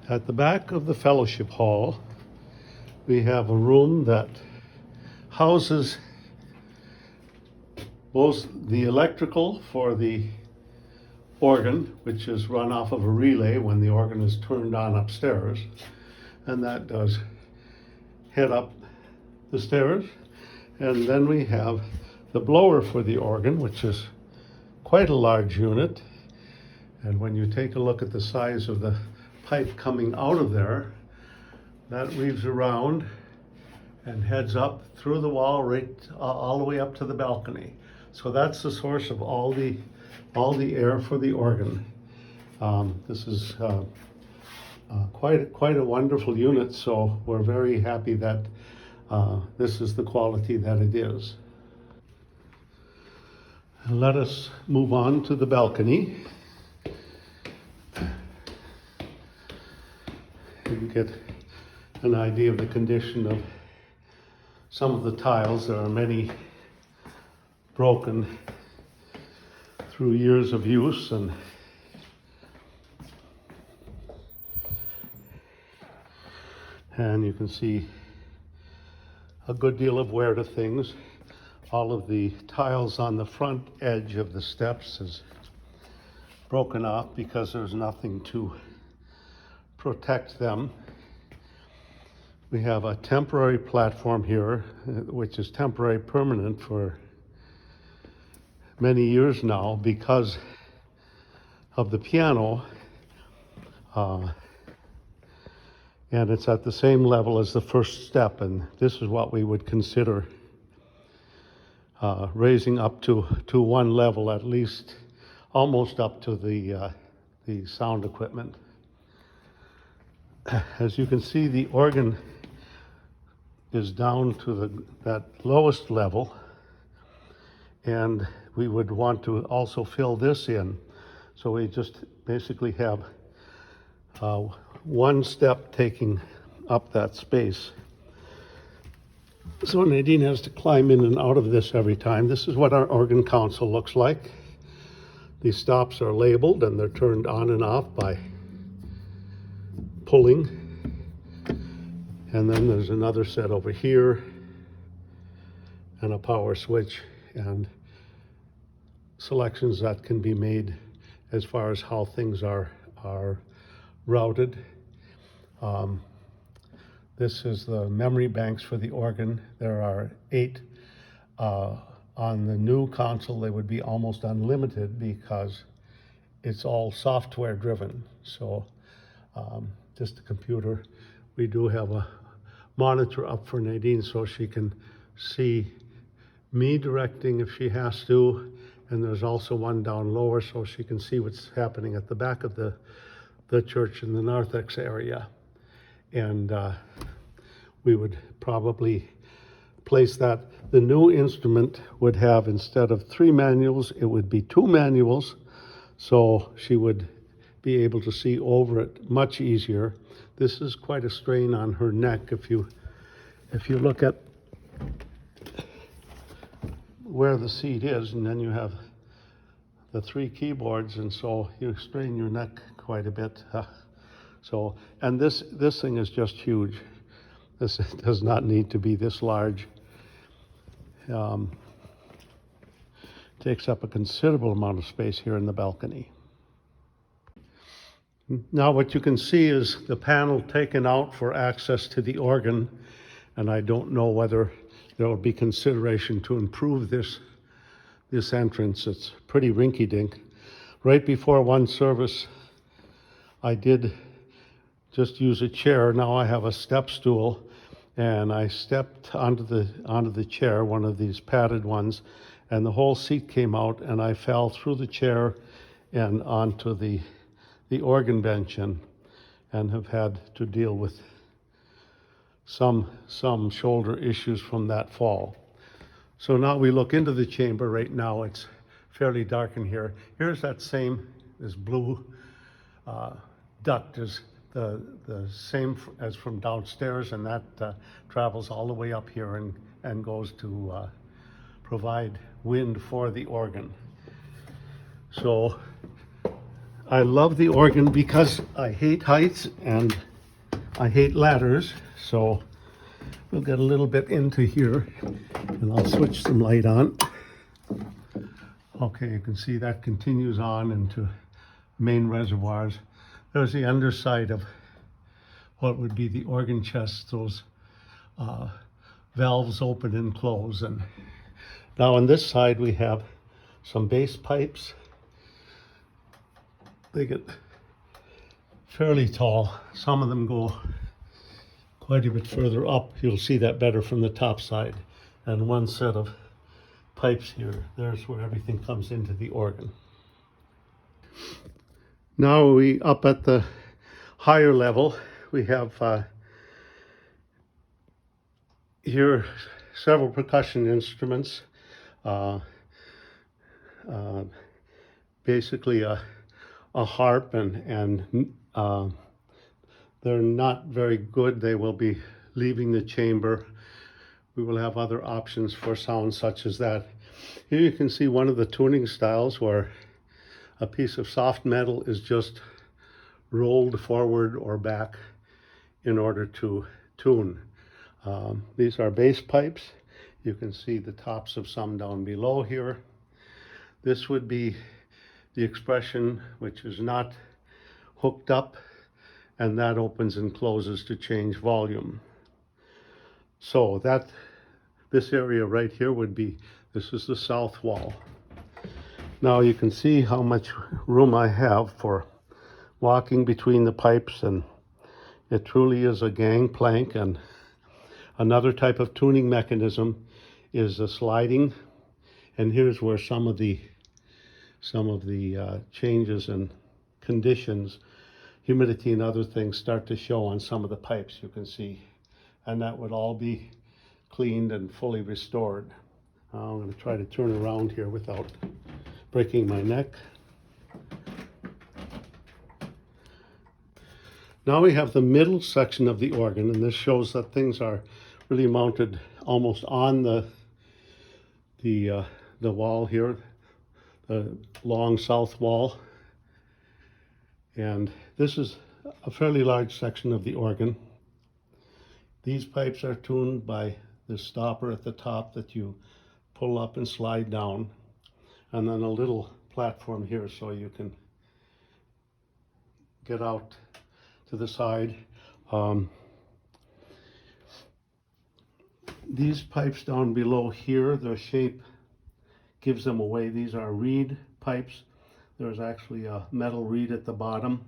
At the back of the fellowship hall, we have a room that houses both the electrical for the organ, which is run off of a relay when the organ is turned on upstairs, and that does head up the stairs. And then we have the blower for the organ, which is quite a large unit. And when you take a look at the size of the pipe coming out of there, that weaves around and heads up through the wall right all the way up to the balcony. So that's the source of all the air for the organ. This is quite a wonderful unit, so we're very happy that this is the quality that it is. Let us move on to the balcony. You can get an idea of the condition of some of the tiles. There are many broken through years of use, and you can see a good deal of wear to things. All of the tiles on the front edge of the steps is broken off because there's nothing to protect them. We have a temporary platform here, which is temporary permanent for many years now because of the piano, and it's at the same level as the first step, and this is what we would consider raising up to one level, at least almost up to the sound equipment. As you can see, the organ is down to that lowest level, and we would want to also fill this in. So we just basically have one step taking up that space. So Nadine has to climb in and out of this every time. This is what our organ console looks like. These stops are labeled and they're turned on and off by pulling. And then there's another set over here and a power switch and selections that can be made as far as how things are routed. This is the memory banks for the organ. There are 8 on the new console. They would be almost unlimited because it's all software driven. So just a computer. We do have a monitor up for Nadine so she can see me directing if she has to, and there's also one down lower so she can see what's happening at the back of the church in the narthex area. And we would probably place that. The new instrument would have, instead of 3 manuals, it would be 2 manuals, so she would be able to see over it much easier. This is quite a strain on her neck. If you look at where the seat is, and then you have the 3 keyboards, and so you strain your neck quite a bit. So, and this thing is just huge. This does not need to be this large. Takes up a considerable amount of space here in the balcony. Now what you can see is the panel taken out for access to the organ, and I don't know whether there will be consideration to improve this entrance. It's pretty rinky-dink. Right before one service, I did just use a chair. Now I have a step stool, and I stepped onto the chair, one of these padded ones, and the whole seat came out, and I fell through the chair and onto the organ bench, and have had to deal with some shoulder issues from that fall. So now we look into the chamber. Right now it's fairly dark in here. Here's that same, this blue duct is the same as from downstairs, and that travels all the way up here and goes to provide wind for the organ. So I love the organ because I hate heights and I hate ladders. So we'll get a little bit into here and I'll switch some light on. Okay, you can see that continues on into main reservoirs. There's the underside of what would be the organ chest, those valves open and close. And now on this side we have some base pipes. They get fairly tall. Some of them go quite a bit further up. You'll see that better from the top side. And one set of pipes here. There's where everything comes into the organ. Now we up at the higher level. We have here several percussion instruments. Basically a harp, and they're not very good. They will be leaving the chamber. We will have other options for sound such as that. Here you can see one of the tuning styles where a piece of soft metal is just rolled forward or back in order to tune. These are bass pipes. You can see the tops of some down below here. This would be the expression which is not hooked up, and that opens and closes to change volume. So this area right here would be, this is the south wall. Now you can see how much room I have for walking between the pipes, and it truly is a gangplank. And another type of tuning mechanism is the sliding, and here's where some of the changes in conditions, humidity and other things, start to show on some of the pipes, you can see. And that would all be cleaned and fully restored. I'm going to try to turn around here without breaking my neck. Now we have the middle section of the organ, and this shows that things are really mounted almost on the wall here, the long south wall. And this is a fairly large section of the organ. These pipes are tuned by the stopper at the top that you pull up and slide down, and then a little platform here so you can get out to the side. These pipes down below here, their shape gives them away. These are reed pipes. There's actually a metal reed at the bottom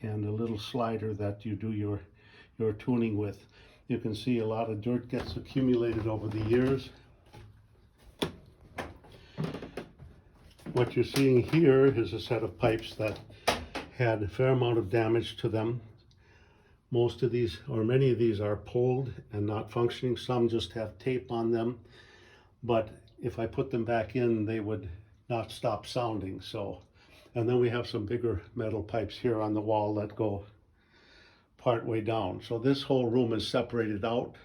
and a little slider that you do your tuning with. You can see a lot of dirt gets accumulated over the years. What you're seeing here is a set of pipes that had a fair amount of damage to them. Most of these, or many of these, are pulled and not functioning. Some just have tape on them, but if I put them back in, they would not stop sounding. So, and then we have some bigger metal pipes here on the wall that go part way down. So this whole room is separated out.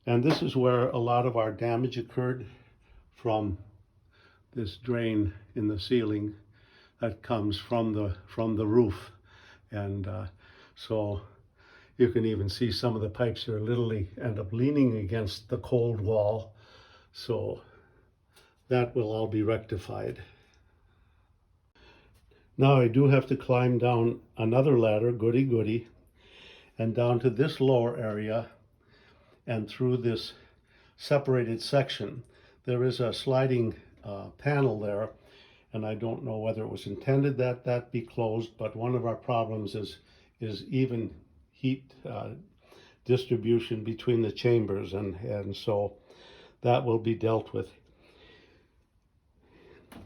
And this is where a lot of our damage occurred, from this drain in the ceiling that comes from the roof. And so you can even see some of the pipes here literally end up leaning against the cold wall. So that will all be rectified. Now I do have to climb down another ladder, goody, and down to this lower area and through this separated section. There is a sliding panel there, and I don't know whether it was intended that that be closed, but one of our problems is even heat distribution between the chambers, and so that will be dealt with.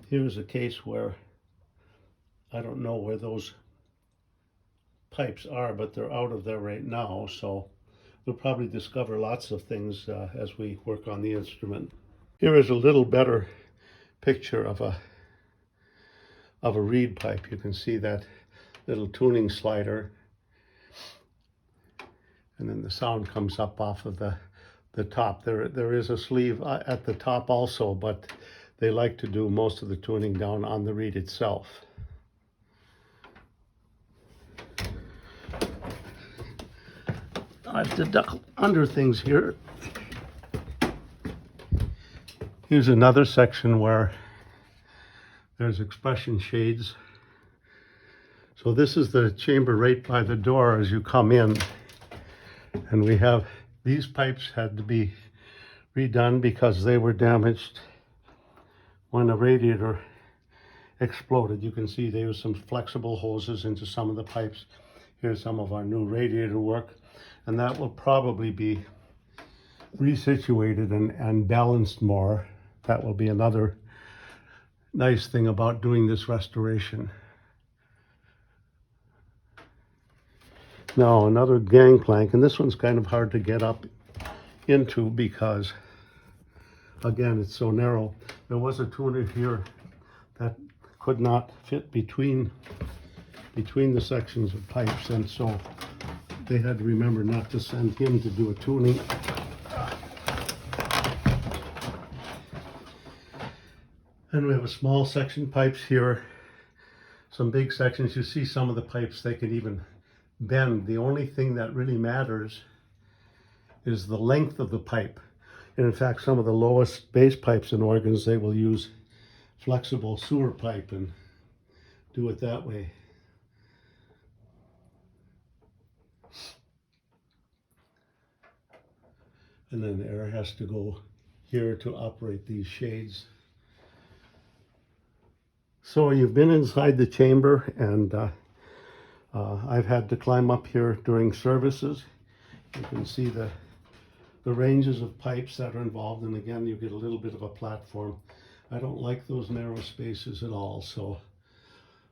Here's a case where I don't know where those pipes are, but they're out of there right now, so we'll probably discover lots of things as we work on the instrument. Here is a little better picture of a reed pipe. You can see that little tuning slider, and then the sound comes up off of the top. There is a sleeve at the top also, but they like to do most of the tuning down on the reed itself. I have to duck under things here. Here's another section where there's expression shades. So this is the chamber right by the door as you come in. And we have, these pipes had to be redone because they were damaged when a radiator exploded. You can see there was some flexible hoses into some of the pipes. Here's some of our new radiator work. And that will probably be resituated and balanced more. That will be another nice thing about doing this restoration. Now another gangplank, and this one's kind of hard to get up into because, again, it's so narrow. There was a tuner here that could not fit between the sections of pipes, and so they had to remember not to send him to do a tuning. And we have a small section pipes here, some big sections. You see some of the pipes, they can even bend. The only thing that really matters is the length of the pipe. And in fact, some of the lowest base pipes in organs, they will use flexible sewer pipe and do it that way. And then air has to go here to operate these shades. So you've been inside the chamber, and I've had to climb up here during services. You can see the ranges of pipes that are involved, and again, you get a little bit of a platform. I don't like those narrow spaces at all, so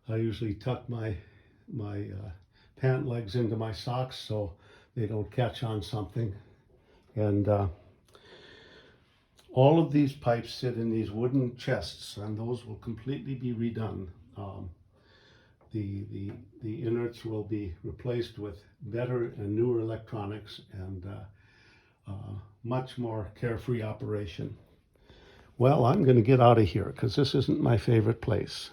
I usually tuck my pant legs into my socks so they don't catch on something. And all of these pipes sit in these wooden chests, and those will completely be redone. The innards will be replaced with better and newer electronics and much more carefree operation. Well, I'm going to get out of here because this isn't my favorite place.